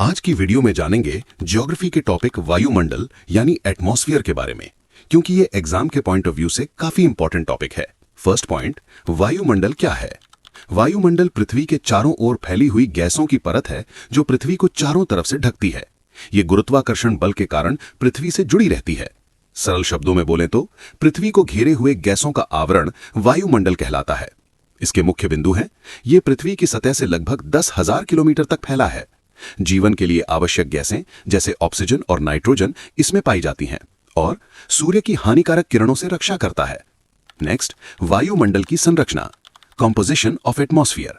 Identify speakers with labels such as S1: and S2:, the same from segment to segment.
S1: आज की वीडियो में जानेंगे ज्योग्राफी के टॉपिक वायुमंडल यानी एटमॉस्फेयर के बारे में, क्योंकि ये एग्जाम के पॉइंट ऑफ व्यू से काफी इंपॉर्टेंट टॉपिक है। फर्स्ट पॉइंट, वायुमंडल क्या है? वायुमंडल पृथ्वी के चारों ओर फैली हुई गैसों की परत है जो पृथ्वी को चारों तरफ से ढकती है। ये गुरुत्वाकर्षण बल के कारण पृथ्वी से जुड़ी रहती है। सरल शब्दों में बोलें तो पृथ्वी को घेरे हुए गैसों का आवरण वायुमंडल कहलाता है। इसके मुख्य बिंदु हैं, ये पृथ्वी की सतह से लगभग 10,000 किलोमीटर तक फैला है। जीवन के लिए आवश्यक गैसें जैसे ऑक्सीजन और नाइट्रोजन इसमें पाई जाती हैं और सूर्य की हानिकारक किरणों से रक्षा करता है। नेक्स्ट, वायुमंडल की संरचना, कॉम्पोजिशन ऑफ एटमॉस्फेयर।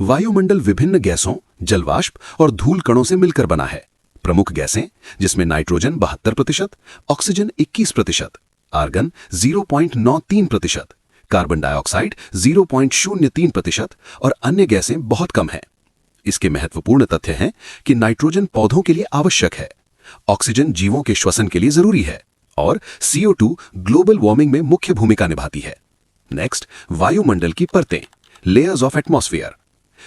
S1: वायुमंडल विभिन्न गैसों, जलवाष्प और धूल कणों से मिलकर बना है। प्रमुख गैसें जिसमें nitrogen 72%, oxygen 21%, argon 0.93%, carbon dioxide 0.03% और अन्य गैसें बहुत कम हैं। इसके महत्वपूर्ण तथ्य हैं कि नाइट्रोजन पौधों के लिए आवश्यक है, ऑक्सीजन जीवों के श्वसन के लिए जरूरी है और CO2 ग्लोबल वार्मिंग में मुख्य भूमिका निभाती है। नेक्स्ट, वायुमंडल की परतें, लेयर्स ऑफ एटमॉस्फेयर।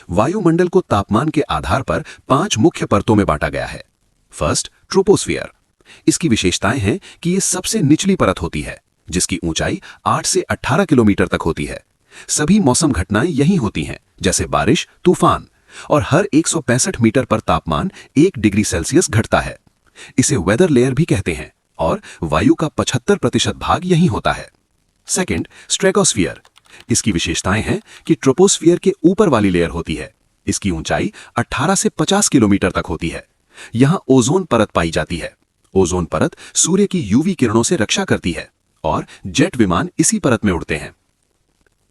S1: वायुमंडल को तापमान के आधार पर 5 मुख्य परतों में बांटा गया है। First, troposphere. इसकी विशेषताएं हैं कि यह सबसे निचली परत होती है जिसकी ऊंचाई 8 से 18 किलोमीटर तक होती है। सभी मौसम घटनाएं यहीं होती हैं, जैसे बारिश, तूफान, और हर 165 मीटर पर तापमान 1 डिग्री सेल्सियस घटता है। इसे वेदर लेयर भी कहते हैं और वायु का 75% भाग यहीं होता है। Second, stratosphere. इसकी विशेषताएं हैं कि ट्रोपोस्फियर के ऊपर वाली लेयर होती है। इसकी ऊंचाई 18 से 50 किलोमीटर तक होती है। यहां ओजोन परत पाई जाती है। ओजोन परत सूर्य की यूवी किरणों से रक्षा करती है और जेट विमान इसी परत में उड़ते हैं।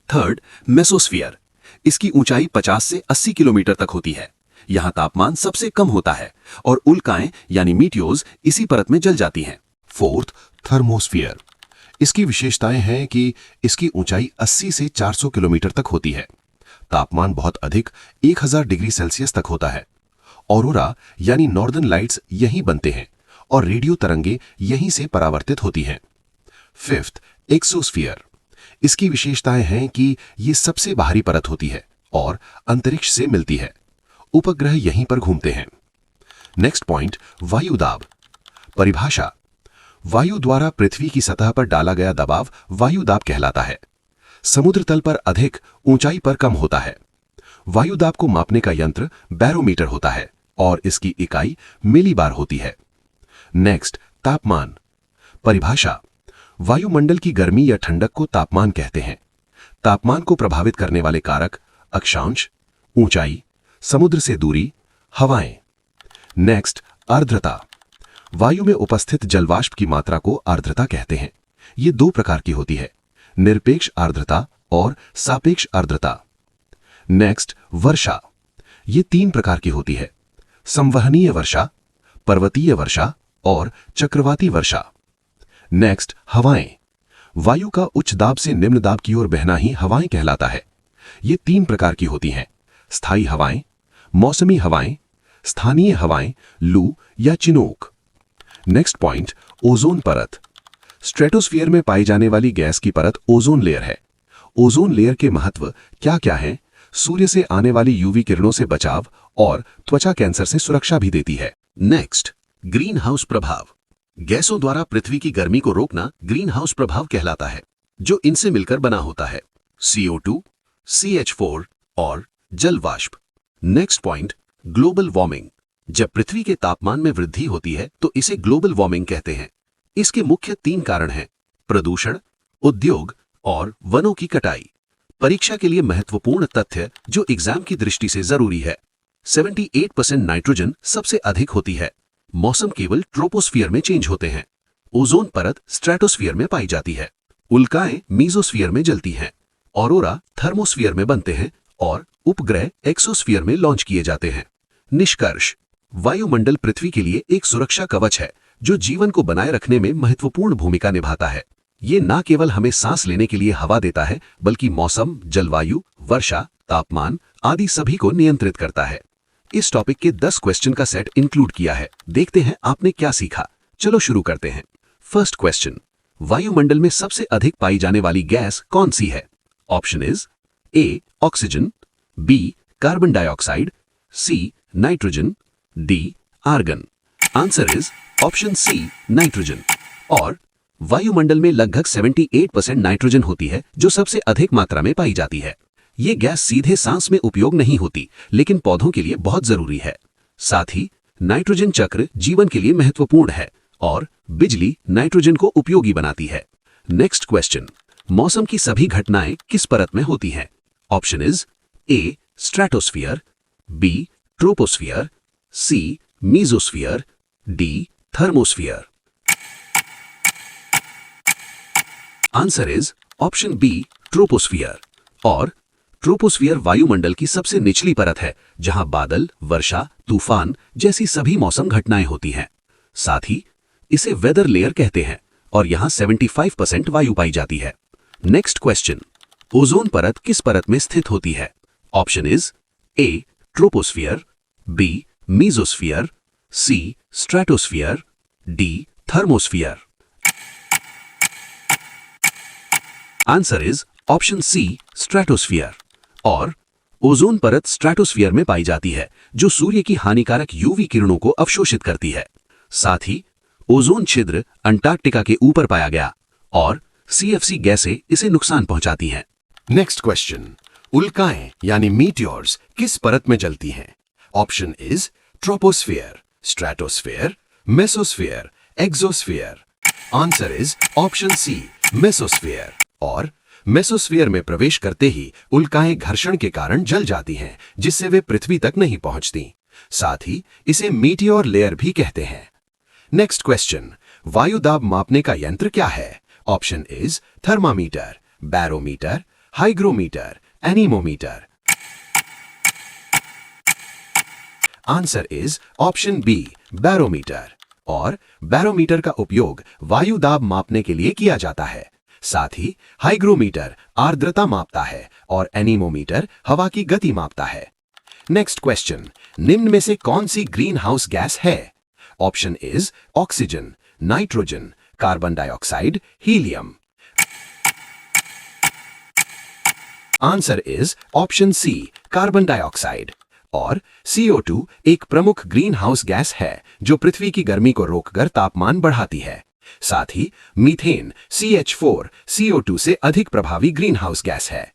S1: Third, mesosphere. इसकी ऊंचाई 50 से 80 किलोमीटर तक होती है। यहां तापमान सबसे कम होता है और उल्काएं यानी मीटियोर्स इसी परत में जल जाती हैं।
S2: Fourth, thermosphere. इसकी विशेषताएं हैं कि इसकी ऊंचाई 80 से 400 किलोमीटर तक होती है। तापमान बहुत अधिक 1000 डिग्री सेल्सियस तक होता है। ऑरोरा यानी नॉर्दर्न लाइट्स यहीं बनते हैं और रेडियो तरंगे यहीं से परावर्तित होती हैं। Fifth, exosphere. इसकी विशेषताएं हैं कि ये सबसे बाहरी परत होती है और अंतरिक्ष से मिलती है। उपग्रह यहीं पर घूमते हैं। नेक्स्ट पॉइंट, वायुदाब। परिभाषा, वायु द्वारा पृथ्वी की सतह पर डाला गया दबाव वायुदाब कहलाता है। समुद्र तल पर अधिक, ऊंचाई पर कम होता है। वायुदाब को मापने का यंत्र बैरोमीटर होता है और इसकी इकाई मिलीबार होती है। नेक्स्ट, तापमान। परिभाषा, वायुमंडल की गर्मी या ठंडक को तापमान कहते हैं। तापमान को प्रभावित करने वाले कारक अक्षांश, ऊंचाई, समुद्र से दूरी, हवाएं। नेक्स्ट, आर्द्रता। वायु में उपस्थित जलवाष्प की मात्रा को आर्द्रता कहते हैं। ये 2 प्रकार की होती है, निरपेक्ष आर्द्रता और सापेक्ष आर्द्रता। नेक्स्ट, वर्षा। ये 3 प्रकार की होती है, संवहनीय वर्षा, पर्वतीय वर्षा और चक्रवाती वर्षा। नेक्स्ट, हवाएं। वायु का उच्च दाब से निम्न दाब की ओर बहना ही हवाएं कहलाता है। ये 3 प्रकार की होती हैं, स्थायी हवाएं, मौसमी हवाएं, स्थानीय हवाएं, लू या चिनोक। नेक्स्ट पॉइंट, ओजोन परत। स्ट्रेटोस्फियर में पाई जाने वाली गैस की परत ओजोन लेयर है। ओजोन लेयर के महत्व क्या क्या हैं? सूर्य से आने वाली यूवी किरणों से बचाव और त्वचा कैंसर से सुरक्षा भी देती है।
S1: नेक्स्ट, ग्रीन हाउस प्रभाव। गैसों द्वारा पृथ्वी की गर्मी को रोकना ग्रीन हाउस प्रभाव कहलाता है, जो इनसे मिलकर बना होता है, CO2, CH4 और जलवाष्प। Next point, global warming. जब पृथ्वी के तापमान में वृद्धि होती है तो इसे ग्लोबल वार्मिंग कहते हैं। इसके मुख्य 3 कारण हैं, प्रदूषण, उद्योग और वनों की कटाई। परीक्षा के लिए महत्वपूर्ण तथ्य जो एग्जाम की दृष्टि से जरूरी है, 78% नाइट्रोजन सबसे अधिक होती है। मौसम केवल ट्रोपोस्फियर में चेंज होते हैं। ओजोन परत स्ट्रेटोस्फियर में पाई जाती है। उल्काएं मीजोस्फियर में जलती हैं। ऑरोरा थर्मोस्फियर में बनते हैं और उपग्रह एक्सोस्फियर में लॉन्च किए जाते हैं। निष्कर्ष, वायुमंडल पृथ्वी के लिए एक सुरक्षा कवच है जो जीवन को बनाए रखने में महत्वपूर्ण भूमिका निभाता है। ये न केवल हमें सांस लेने के लिए हवा देता है, बल्कि मौसम, जलवायु, वर्षा, तापमान आदि सभी को नियंत्रित करता है। इस टॉपिक के 10 क्वेश्चन का सेट इंक्लूड किया है। देखते हैं आपने क्या सीखा। चलो शुरू करते हैं। फर्स्ट क्वेश्चन, वायुमंडल में सबसे अधिक पाई जाने वाली गैस कौन सी है? Option is A oxygen, B carbon dioxide, C nitrogen,
S2: D argon. Answer is option C nitrogen. और वायुमंडल में लगभग 78% नाइट्रोजन होती है जो सबसे अधिक मात्रा में पाई जाती है। ये गैस सीधे सांस में उपयोग नहीं होती लेकिन पौधों के लिए बहुत जरूरी है। साथ ही नाइट्रोजन चक्र जीवन के लिए महत्वपूर्ण है और बिजली नाइट्रोजन को उपयोगी बनाती है। नेक्स्ट क्वेश्चन, मौसम की सभी घटनाएं किस परत में होती हैं? Option is A stratosphere, B troposphere, C mesosphere, D thermosphere. Answer is option B troposphere. और ट्रोपोस्फियर वायुमंडल की सबसे निचली परत है जहां बादल, वर्षा, तूफान जैसी सभी मौसम घटनाएं होती हैं। साथ ही इसे वेदर लेयर कहते हैं और यहां 75% वायु पाई जाती है। नेक्स्ट क्वेश्चन, ओजोन परत किस परत में स्थित होती है? Option is A troposphere, B mesosphere, C stratosphere, D thermosphere. Answer is option C stratosphere. और ओजोन परत स्ट्रेटोस्फियर में पाई जाती है जो सूर्य की हानिकारक यूवी किरणों को अवशोषित करती है। साथ ही ओजोन छिद्र अंटार्कटिका के ऊपर पाया गया और CFC गैसें इसे नुकसान पहुंचाती हैं।
S3: नेक्स्ट क्वेश्चन, उल्काएं यानी मीटियोर्स किस परत में जलती हैं? Option is troposphere, stratosphere, mesosphere, exosphere. Answer is option C mesosphere. और मेसोस्फियर में प्रवेश करते ही उल्काएं घर्षण के कारण जल जाती हैं जिससे वे पृथ्वी तक नहीं पहुंचती। साथ ही इसे मीटियोर लेयर भी कहते हैं। नेक्स्ट क्वेश्चन, वायु दाब मापने का यंत्र क्या है? Option is thermometer, barometer, hygrometer, anemometer. Answer is option B barometer. और बैरोमीटर का उपयोग वायु दाब मापने के लिए किया जाता है। साथ ही हाइग्रोमीटर आर्द्रता मापता है और एनीमोमीटर हवा की गति मापता है। नेक्स्ट क्वेश्चन, निम्न में से कौन सी ग्रीन हाउस गैस है? Option is oxygen, nitrogen, carbon dioxide, helium. Answer is option C carbon dioxide. और CO2 एक प्रमुख ग्रीन हाउस गैस है जो पृथ्वी की गर्मी को रोककर तापमान बढ़ाती है। साथ ही मीथेन CH4 CO2 से अधिक प्रभावी ग्रीन हाउस गैस है।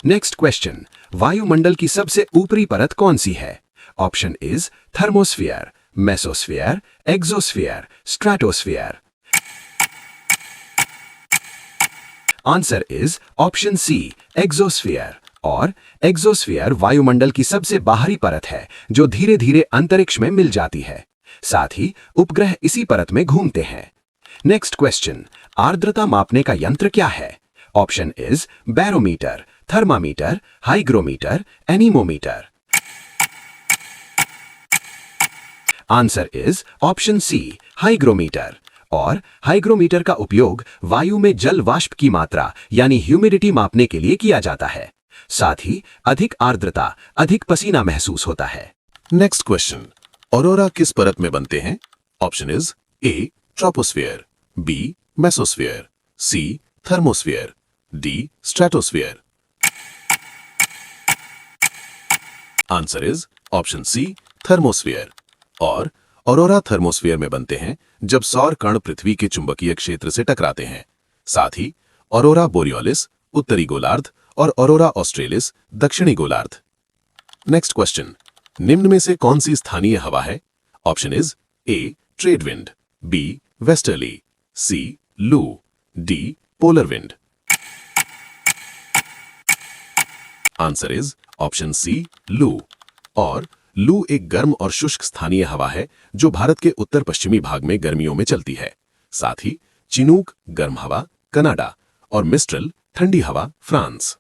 S3: नेक्स्ट क्वेश्चन, वायुमंडल की सबसे ऊपरी परत कौन सी है? Option is thermosphere, mesosphere, exosphere, stratosphere. Answer is option C exosphere. और एक्सोस्फियर वायुमंडल की सबसे बाहरी परत है जो धीरे धीरे अंतरिक्ष में मिल जाती है। साथ ही उपग्रह इसी परत में घूमते हैं। नेक्स्ट क्वेश्चन, आर्द्रता मापने का यंत्र क्या है? Option is barometer, thermometer, hygrometer, anemometer. Answer is option C hygrometer. और हाइग्रोमीटर का उपयोग वायु में जल वाष्प की मात्रा यानी ह्यूमिडिटी मापने के लिए किया जाता है। साथ ही अधिक आर्द्रता, अधिक पसीना महसूस होता है।
S2: नेक्स्ट क्वेश्चन, ऑरोरा किस परत में बनते हैं? Option is A troposphere, B mesosphere, C thermosphere, D stratosphere. Answer is option C thermosphere. और ऑरोरा थर्मोस्फियर में बनते हैं जब सौर कण पृथ्वी के चुंबकीय क्षेत्र से टकराते हैं। साथ ही ऑरोरा बोरियोलिस उत्तरी गोलार्ध और ऑरोरा ऑस्ट्रेलिस दक्षिणी गोलार्ध। नेक्स्ट क्वेश्चन, निम्न में से कौन सी स्थानीय हवा है? Option is a trade wind, B westerly, C loo, D polar wind. Answer is option C loo. और लू एक गर्म और शुष्क स्थानीय हवा है जो भारत के उत्तर पश्चिमी भाग में गर्मियों में चलती है। साथ ही चिनूक गर्म हवा कनाडा और मिस्ट्रल ठंडी हवा फ्रांस।